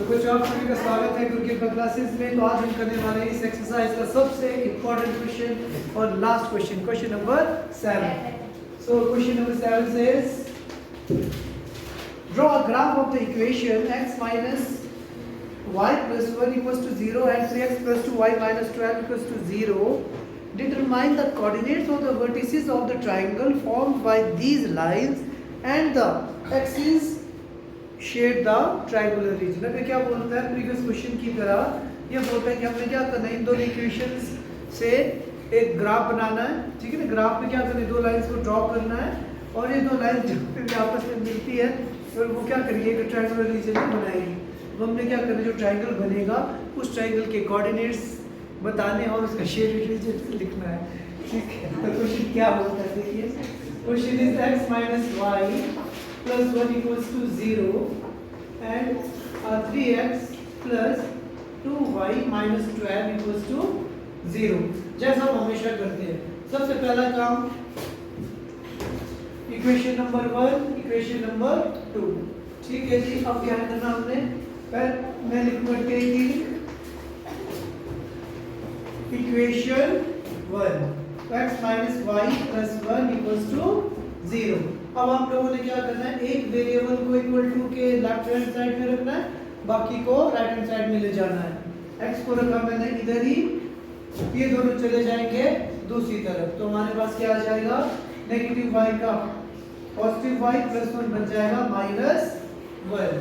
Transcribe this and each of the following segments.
कुछ आप सभी का स्वागत है क्रिकेट क्लासेस में। तो आज हम करने वाले हैं इस एक्सरसाइज का सबसे इम्पोर्टेंट क्वेश्चन और last question, question number 7। So question number 7 says draw a graph of the equation x minus y plus 1 equals to 0 and 3x plus 2y minus 12 equals to 0. Determine the coordinates of the vertices of the triangle formed by these lines and the axis shade the triangular region. अब ये क्या बोलता है, previous question की तरह ये बोलता है कि हमने क्या करना है, इन दोनों इक्वेशंस से एक ग्राफ बनाना है। ठीक है ना, ग्राफ में क्या करना है, दो लाइंस को ड्रॉ करना है और ये दो लाइंस जो आपस में मिलती है और वो क्या करेगी, एक ट्रायंगुलर रीजन में बनाएगी। तो हमने क्या करना है, जो ट्रायंगल बनेगा उस ट्रायंगल के कोऑर्डिनेट्स बताने और उसका शेड रीजन लिखना है। ठीक है, तो क्वेश्चन क्या होता है, देखिए question is x minus y plus 1 equals to 0 and 3x plus 2y minus 12 equals to 0। जैसा हम हमेशा करते हैं, सबसे पहला काम इक्वेशन नंबर 1, इक्वेशन नंबर 2। ठीक है जी, अब क्या करना हमने, पहले मैं लिखूंगा taking equation 1 x minus y plus 1 equals to 0। अब आप लोगों ने क्या करना है, एक वेरिएबल को इक्वल टू के लेफ्ट हैंड साइड में रखना है, बाकी को राइट हैंड साइड में ले जाना है। x को रखा मैंने इधर ही, ये दोनों चले जाएंगे दूसरी तरफ, तो हमारे पास क्या आ जाएगा, नेगेटिव y का पॉजिटिव y प्लस 1 बन जाएगा माइनस 1।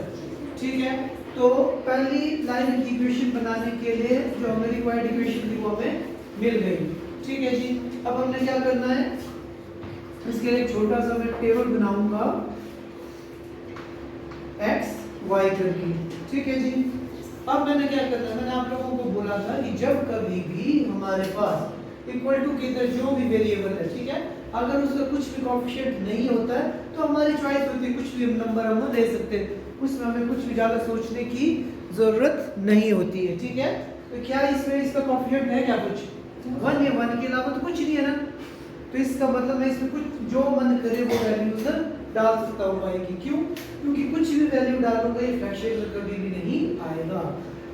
ठीक है, तो पहली लाइन की इक्वेशन बनाने के लिए जो हमें रिक्वायर्ड इक्वेशन थी वो हमें मिल गई। ठीक है जी, अब हमने क्या करना है, इसके लिए एक छोटा सा मैं टेबल बनाऊंगा x y करके। ठीक है जी, अब मैंने क्या करना है, मैंने आप लोगों को बोला था कि जब कभी भी हमारे पास इक्वल टू के इधर जो भी वेरिएबल है, ठीक है, अगर उसका कुछ भी कोएफिशिएंट नहीं होता है तो हमारी चॉइस होती है, कुछ भी नंबर हम दे सकते हैं, उसमें हमें कुछ भी ज्यादा सोचने की जरूरत नहीं होती है। ठीक है, तो क्या इसमें इसका कोएफिशिएंट है क्या, कुछ 1 है, 1 के अलावा तो कुछ नहीं है ना, तो इसका मतलब मैं इसमें कुछ जो मन करे वो वैल्यू उधर डाल सकता हूँ y की। क्यों, क्योंकि कुछ भी वैल्यू डालूंगा ये फ्रैक्शन में कभी भी नहीं आएगा।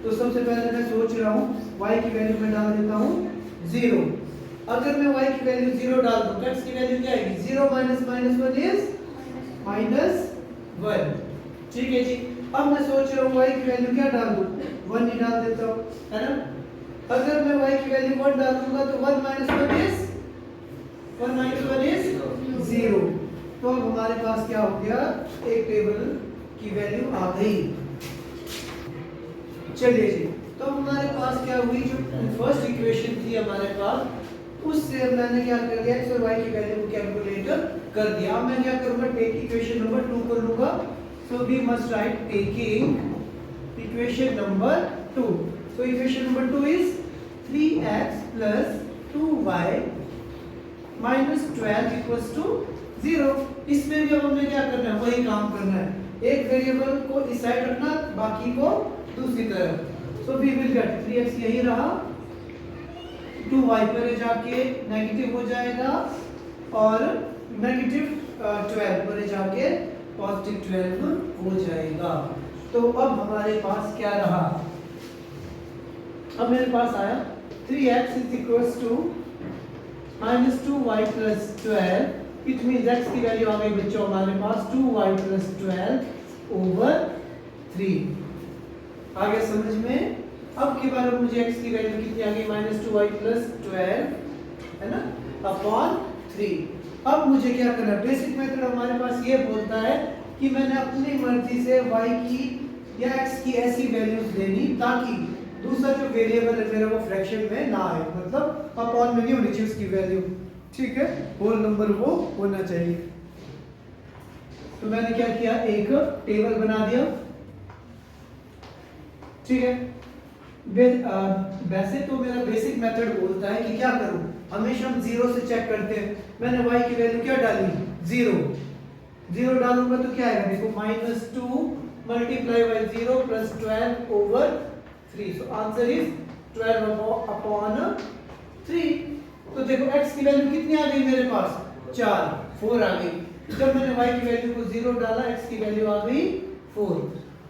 तो सबसे पहले मैं सोच रहा हूँ y की वैल्यू मैं डाल देता हूँ 0। अगर मैं y की वैल्यू 0 डाल दूँ तो x की वैल्यू क्या आएगी, 0 माइनस माइनस 1 इज -1। ठीक है जी, अब मैं सोच रहा हूँ y की वैल्यू क्या डाल दूँ, 1 ही डाल देता हूँ, है ना। अगर मैं y की वैल्यू 1 डालूंगा तो 1 माइनस 1 इज 0। तो अब हमारे पास क्या हो गया, एक टेबल की वैल्यू आ गई। चलिए जी, तो हमारे पास क्या हुई, जो फर्स्ट इक्वेशन थी हमारे पास, उससे मैंने क्या कर दिया, x और y की वैल्यू को कैलकुलेट कर दिया। अब मैं क्या करूंगा, टेक इक्वेशन नंबर 2 कर लूंगा। So we must write taking equation number 2। So equation number 2 is 3x plus 2y minus 12 equals to 0। इसमें भी अब हमने क्या करना है, वही काम करना है, एक वेरिएबल को इस साइड रखना, बाकी को दूसरी तरफ। So we will get 3x यही रहा, 2y पर जाके नेगेटिव हो जाएगा और नेगेटिव 12 पर जाके पॉजिटिव 12 हो जाएगा। तो अब हमारे पास क्या रहा, अब मेरे पास आया 3x is equals to minus 2y plus 12। It means x की वैल्यू आ गई बच्चों हमारे पास 2y plus 12 over 3। आ गया समझ में। अब की बार मुझे x की वैल्यू कितनी आ गई, minus 2y plus 12, है ना, अपॉन 3। अब मुझे क्या करना है, बेसिक मेथड हमारे पास ये बोलता है कि मैंने अपनी मर्जी से y की या x की ऐसी वैल्यूज लेनी ताकि दूसरा जो वेरिएबल है मेरा वो फ्रैक्शन में ना आए, मतलब अपॉन में नहीं होनी चाहिए उसकी वैल्यू। ठीक है, होल नंबर वो होना चाहिए। तो मैंने क्या किया, एक टेबल बना दिया। ठीक है, वैसे तो मेरा बेसिक मेथड बोलता है कि क्या करूं, हमेशा हम 0 से चेक करते हैं। मैंने y की वैल्यू क्या डाली, 0 डालूंगा तो क्या आएगा, देखो -2 multiply by 0 plus 12 over 3। So answer is 12 upon 3। तो देखो x की वैल्यू कितनी आ गई मेरे पास, 4 आ गई। जब मैंने y की वैल्यू को 0 डाला, x की वैल्यू आ गई 4।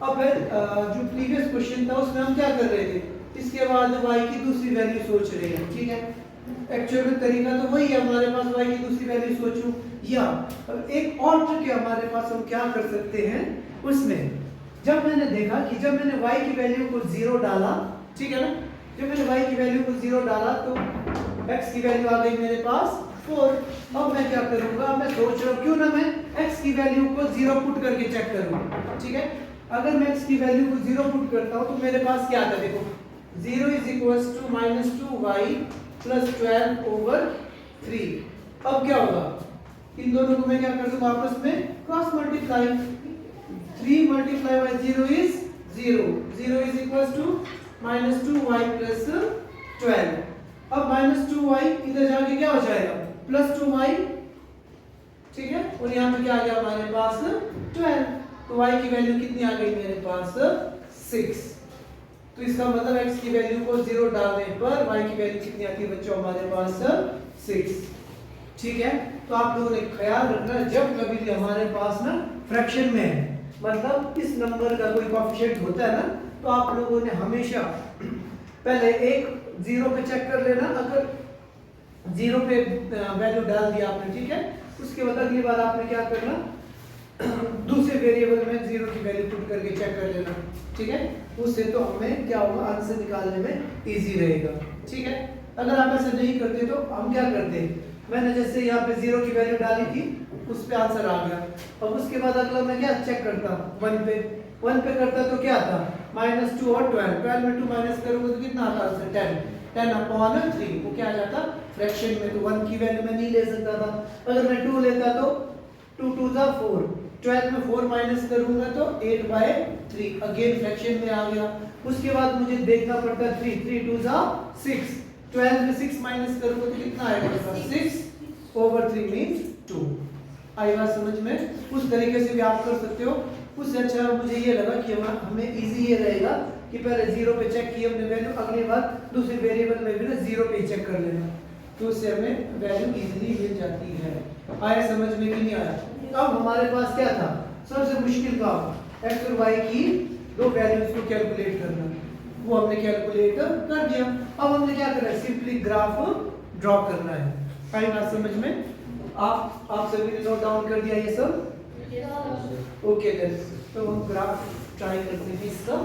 अब फिर जो प्रीवियस क्वेश्चन था उसमें हम क्या कर रहे थे, इसके बाद y की दूसरी वैल्यू सोच रहे हैं, ठीक है। एक्चुअल में तरीका तो वही है, हमारे पास y की दूसरी वैल्यू सोचूं, या अब एक और ट्रिक है हमारे पास, हम क्या कर सकते हैं उसमें, जब मैंने देखा कि जब मैंने y की वैल्यू को 0 डाला, ठीक है ना, जब मैंने y की वैल्यू को 0 डाला तो x की वैल्यू आ गई मेरे पास 4। अब मैं क्या करूंगा, मैं सोच रहा हूं क्यों ना मैं x की वैल्यू को 0 पुट करके चेक करूं, ठीक है। अगर मैं x की वैल्यू को 0 पुट करता हूं तो मेरे पास क्या आता है, देखो 0 = -2y + 12 over 3। अब क्या होगा, इन दोनों को मैं क्या कर दूंगा, आपस में क्रॉस मल्टीप्लाई, 3 × 0 is 0, 0 = -2y + 12। अब -2y इधर जाके क्या हो जाएगा, +2y, ठीक है, और यहाँ पे क्या आ गया हमारे पास 12, तो y की वैल्यू कितनी आ गई मेरे पास 6। तो इसका मतलब x की वैल्यू को 0 डालने पर y की वैल्यू कितनी आती है बच्चों, हमारे पास 6, ठीक है। तो आप लोगों ने ख्याल रखना, जब कभी भी हमारे पास ना फ्रैक्शन में है, मतलब इस नंबर का कोई कोएफिशिएंट होता है ना, तो आप लोगों ने हमेशा पहले एक 0 पे चेक कर लेना, अगर 0 पे वैल्यू डाल दिया आपने, ठीक है, उसके बाद अगली बार आपने क्या करना, दूसरे वेरिएबल में 0 की वैल्यू पुट करके चेक कर लेना, ठीक है। उससे तो हमें क्या होगा, आंसर निकालने में इजी रहेगा, ठीक है। अगर आप ऐसा नहीं करते तो हम क्या करते, मैंने जैसे यहाँ पे 0 की वैल्यू डाली थी, उस पे आंसर आ गया। अब उसके बाद अगला मैं क्या चेक करता, 1 पे करता तो क्या था, -2 और 12 में 2 माइनस करूंगा तो कितना आता आंसर 10/3, वो क्या आ जाता फ्रैक्शन में, तो 1 की वैल्यू मैं नहीं ले सकता था। अगर मैं 2 लेता तो 2 2 = 4, 12 में 4 माइनस करूंगा तो 8/3, अगेन फ्रैक्शन में आ गया। उसके बाद मुझे देखना पड़ता 3 3 2 = 6, 12 में 6 माइनस करूंगा तो कितना आएगा, 6/3 मींस 2। आई बात समझ में, उस तरीके से भी आप कर सकते हो। उससे अच्छा मुझे ये लगा कि हमें इजी ये रहेगा कि पहले 0 पे चेक किया हमने वैल्यू, अगली बार दूसरे वेरिएबल में भी ना 0 पे चेक कर लेना, तो उससे हमें वैल्यू इजीली मिल जाती है। आया समझ में कि नहीं आया। अब हमारे पास क्या था, सबसे मुश्किल काम, x और y की दो वैल्यूज को कैलकुलेट करना, वो हमने कैलकुलेट कर दिया। अब हमने क्या करना है, सिंपली ग्राफ ड्रॉ करना है। आई बात समझ में, आप सभी ने नोट डाउन कर दिया ये सब, ओके देन, तो हम ग्राफ ट्राई करते हैं इसका।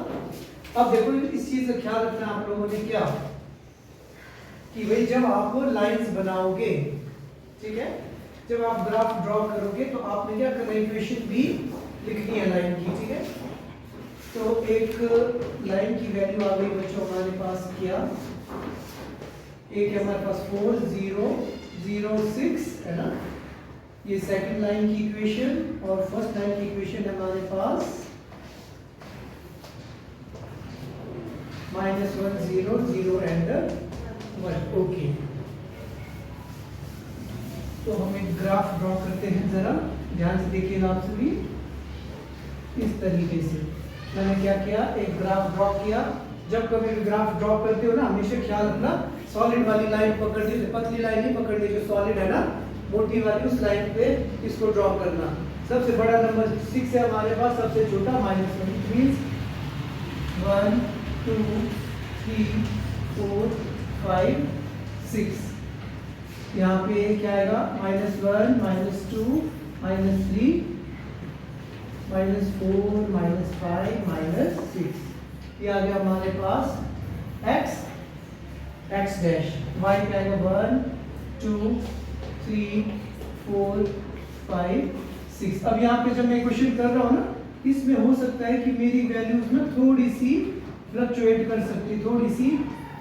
अब देखो इस चीज का ख्याल रखना आप लोगों ने क्या, कि भाई जब आप लाइंस बनाओगे, ठीक है, जब आप ग्राफ ड्रॉ करोगे तो आपने क्या करना है, इक्वेशन भी लिखनी है लाइन की, ठीक है। तो एक लाइन की वैल्यू आ गई बच्चों हमारे पास क्या, एक है हमारे पास 4 0 0 6 है ना, ये सेकंड लाइन की इक्वेशन, और फर्स्ट लाइन की इक्वेशन है हमारे पास -1 0 0 एंड 1, ओके। तो हम एक ग्राफ ड्रॉ करते हैं, जरा ध्यान से देखिएगा आप सभी। इस तरीके से मैंने क्या किया, एक ग्राफ ड्रॉ किया। जब कभी भी ग्राफ ड्रॉ करते हो ना, हमेशा ख्याल रखना सॉलिड वाली लाइन पकड़नी, पतली लाइन नहीं पकड़नी, जो सॉलिड है ना मोटी वाली, उस लाइन पे इसको ड्रॉ करना। सबसे बड़ा नंबर 6 है हमारे पास, सबसे छोटा -1, मींस 1 2 3 4 5 6। यहाँ पे क्या आएगा, -1 -2 -3 -4 -5 -6, ये आ गया हमारे पास x डैश, y पे आएगा 1 2 3 4 5 6। अब यहाँ पे जब मैं क्वेश्चन कर रहा हूँ ना, इसमें हो सकता है कि मेरी वैल्यूज ना थोड़ी सी फ्लक्चुएट कर सकती है, थोड़ी सी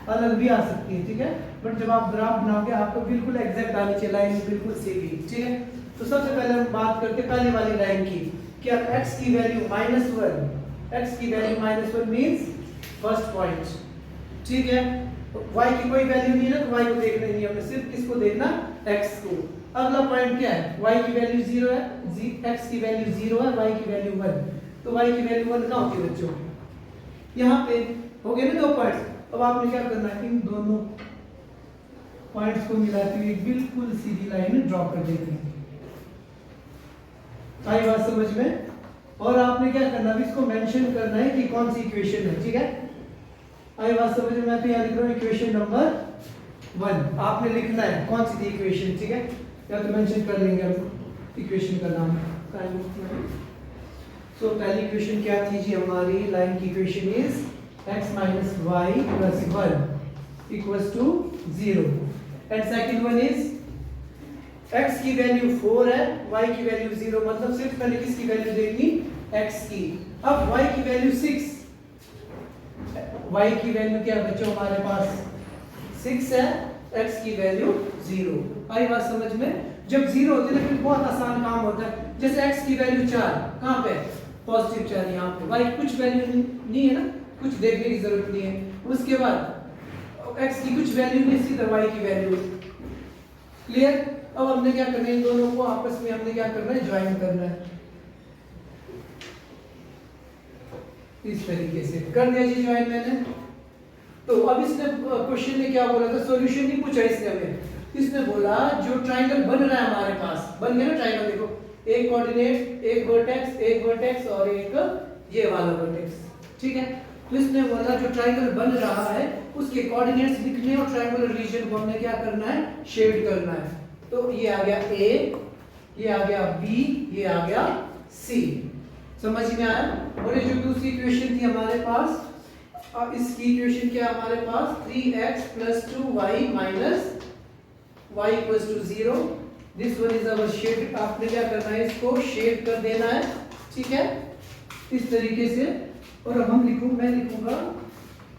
अलग भी आ सकती है, ठीक है। बट जब आप ग्राफ बनाओगे आपको बिल्कुल एग्जैक्ट आनी चाहिए, लाइन बिल्कुल सीधी, ठीक है। तो सबसे पहले हम बात करते हैं पहले वाली लाइन की, कि अब x की वैल्यू -1, x की वैल्यू -1 मींस फर्स्ट पॉइंट, ठीक है। y की कोई वैल्यू नहीं है तो y को देखना नहीं है, हमें सिर्फ किसको देखना, x को। अगला पॉइंट क्या है, y की वैल्यू 0 है, x की वैल्यू 0 है, y की वैल्यू 1, तो y की वैल्यू 1 कहाँ होती है बच्चों, यहाँ पे हो गए ना दो पॉइंट्स। अब आपने क्या करना है, इन दोनों पॉइंट्स को मिलाते हुए बिल्कुल सीधी लाइन ड्रॉ कर देते हैं। आई बात समझ में, और आपने क्या करना है, इसको मेंशन करना है कि कौन सी इक्वेशन है, ठीक है। आई बात समझ में? मैं तो यहाँ लिख रहा हूँ इक्वेशन नंबर 1, आपने लिखना है कौन सी थी इक्वेशन, ठीक है, या तो मेंशन कर लेंगे हम इक्वेशन का नाम। सो पहली इक्वेशन क्या थी जी हमारी, लाइन की equation is x minus y plus 1 equals to 0, and second one is x की वैल्यू 4 है, y की वैल्यू 0, मतलब सिर्फ पहले किसकी वैल्यू देखनी, x की। अब y की वैल्यू 6, y की वैल्यू क्या बच्चों हमारे पास 6 है, x की वैल्यू 0। आई बात समझ में? जब 0 होती है फिर बहुत आसान काम होता है। जैसे x की वैल्यू 4, कहाँ पे पॉजिटिव 4 यहाँ पे, y कुछ वैल्यू नहीं है ना, कुछ देखने की जरूरत नहीं है। उसके बाद x की कुछ वैल्यू नहीं, सीधा y की वैल्यू। क्लियर? अब हमने क्या करना है, इन दोनों को आपस में हमने क्या करना है, ज्वाइन करना है। इस तरीके से कर दिया जी ज्वाइन मैंने। तो अब इसने क्वेश्चन में क्या बोला था, सॉल्यूशन नहीं पूछा इसने हमें, इसने बोला जो ट्रायंगल बन रहा है हमारे पास, बन गया ना ट्रायंगल, देखो एक कोऑर्डिनेट, एक वर्टेक्स और एक ये वाला वर्टेक्स, ठीक है। तो इसने बोला जो ट्रायंगल बन रहा है उसके कोऑर्डिनेट्स लिखने और ट्रायंगुलर रीजन को हमने क्या करना है, शेड करना है। तो ये आ गया A, ये आ गया B, ये आ गया C। समझ में आया? और ये जो दूसरी इक्वेशन थी हमारे पास, इसकी इक्वेशन क्या हमारे पास, 3x + 2y - y = 0। This one is our shade. आपने क्या करना है, इसको शेड कर देना है, ठीक है, इस तरीके से। और अब हम मैं लिखूंगा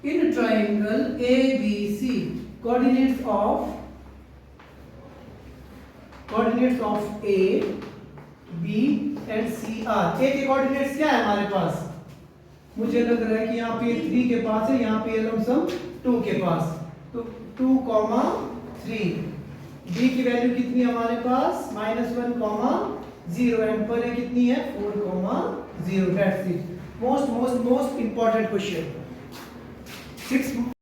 in triangle ABC coordinates of A, B and C are. A के कोऑर्डिनेट्स क्या है हमारे पास, मुझे लग रहा है कि यहाँ पे 3 के पास है, यहाँ पे लमसम 2 के पास, तो 2, 3। B की वैल्यू कितनी है हमारे पास, -1, 0, एंड पर ए कितनी है, 4, 0। That's it. Most important question 6